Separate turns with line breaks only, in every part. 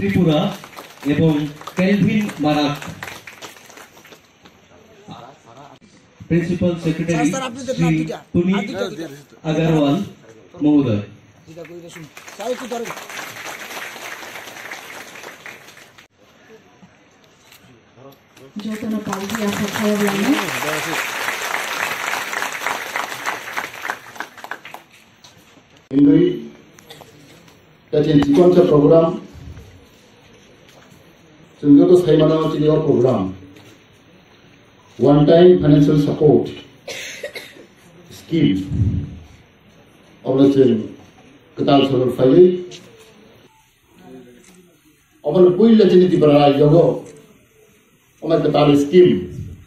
त्रिपुरा एवं Kelvin Marak principal secretary Shri Puneet Agarwal महोदय
program Sunjoto Saimana Chilior program one time financial support scheme of the Katal Solar File of the Puilla Chiniti Bara Yogo of the Katal scheme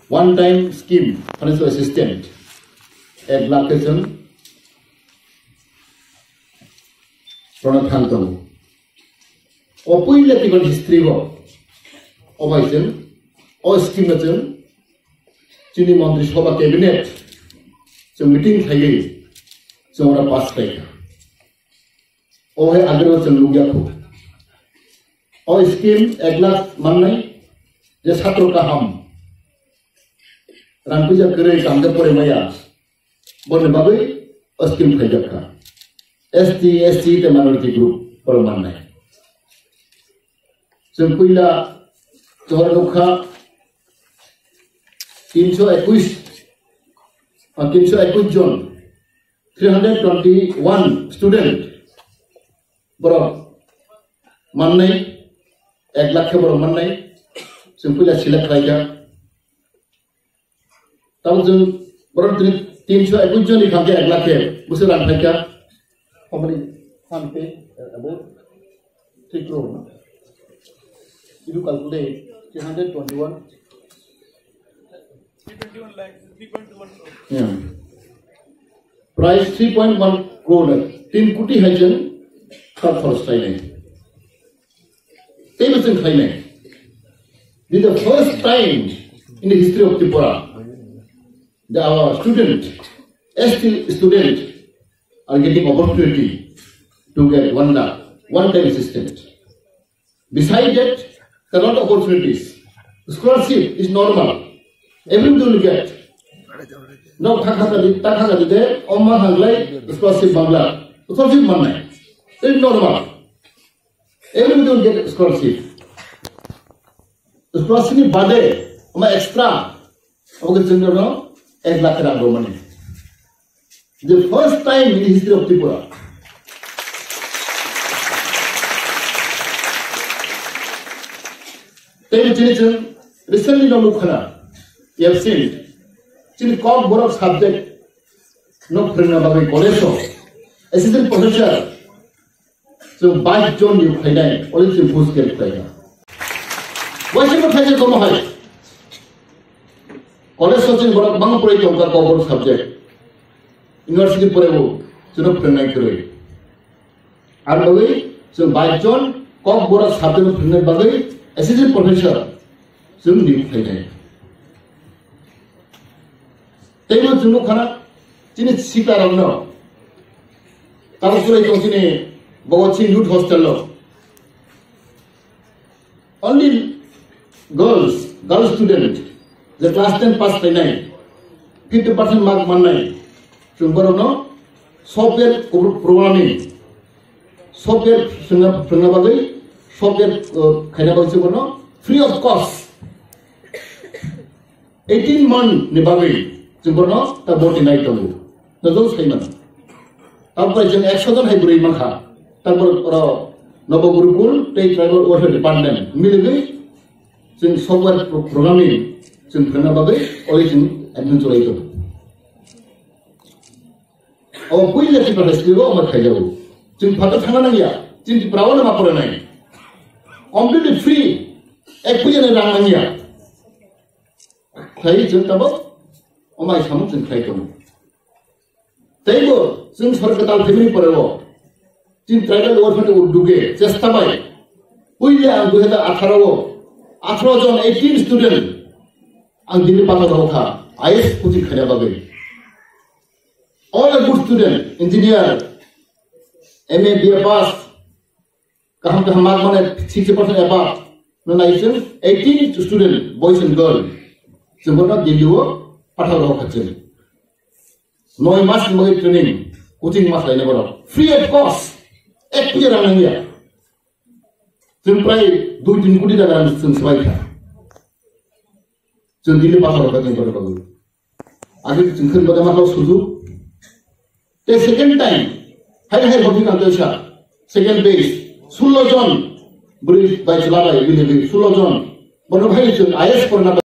one time scheme financial assistant at location Pranathantam. Opuilla people history of Ovaisen, or Skimaton, Chini Montri Shoba cabinet, so meeting Haye, so on a past paper. Ohe Agros and Lugaku. O scheme Eglas Manai, just Hatrokaham. Rampuja Kure Kandapore Maya, Bonababi, or scheme Hajaka. ST, the minority group for Manai. Sempuila Toharuka 321 John 321 student Bro Manai Eglakhe Bro Manai Sempuila Silak Raja 321 John Ikhamke Eglakhe Busuran Raja how many fund pay about 3 crore. If you calculate 321 lakhs, 3.1 crore. Yeah. Price 3.1 crore. 3 kuti hajan third first time. This is the first time in the history of Tripura that our student, ST student, are getting opportunity to get 1 lakh, one-time assistant. Besides that, there are a lot of opportunities. Scholarship is normal. Everyone will get. No, Takaka there, Oma Hanglai, scholarship Bangla. Scholarship Manai. It is normal. Everyone will get scholarship. Scholarship is Bade, Oma extra. Okay, so no, 1 lakh money. The first time in the history of Tripura. Recently, you have seen, in Cork Board of Subject, no Pranababi College, assistant professor, so by John you play, only to push get player. Why should you play the Tomahai? College Social Board of Bangapuri of the Board of Subject. University Porevo, so no Pranakuri. And the way, so by John, Cork Board of Subject of Pranabagi, assistant professor, soon you play. Taylor Junukana, Chinit Sita Ramno, Tarasura Tonsine, Bawachin Youth Hostel. Only girls student, the class 10 pass by 9, 50% mark 19. Chumbarono, software programming, software Pranabagi, software Kainabasuno, free of cost. 18 months Nibabi, Chumbarono, the boating night of you. The those payment. Operation Exodon Hybrid Maka, Tabor Nobo Gurukul, take travel water department. Immediately, since software programming, since Pranabagi, origin administrator. Our Puilla people has to go over Kajabu. Since Patatanaya, since Pravana Mapuranai. Completely free. Equian and Ramania. Play Juntabo? Oh, my summons and Clayton. तैबो जों सरकाताल family परेबो जों tribal वर्कफोरनि उद्योगे चेष्टा bye पहिले आं 2018 जन 18 student आं दिल्ली पाठाव था IAS कोचिं खाया बागै all a good student engineer MA BA pass kaham mark mane 60% above no nation 18 student boys and girls जोंबोना दिल्लीआव पाठाव खाथिं 9 मास मगे ट्रेनिं कोचिं मास लायनो बरो फ्री अफ कस्ट एक फैसा रां नांगिया जों प्राय 2-3 कोटी टाका जों सबायखा जों दिल्ली पाठाव खाथिं बरो आगे जों खोनबा माखाव सुजु the second time hai hobi kantoisa second base 16 John bridge by chala bai bile 16 John bono bhai IAS porna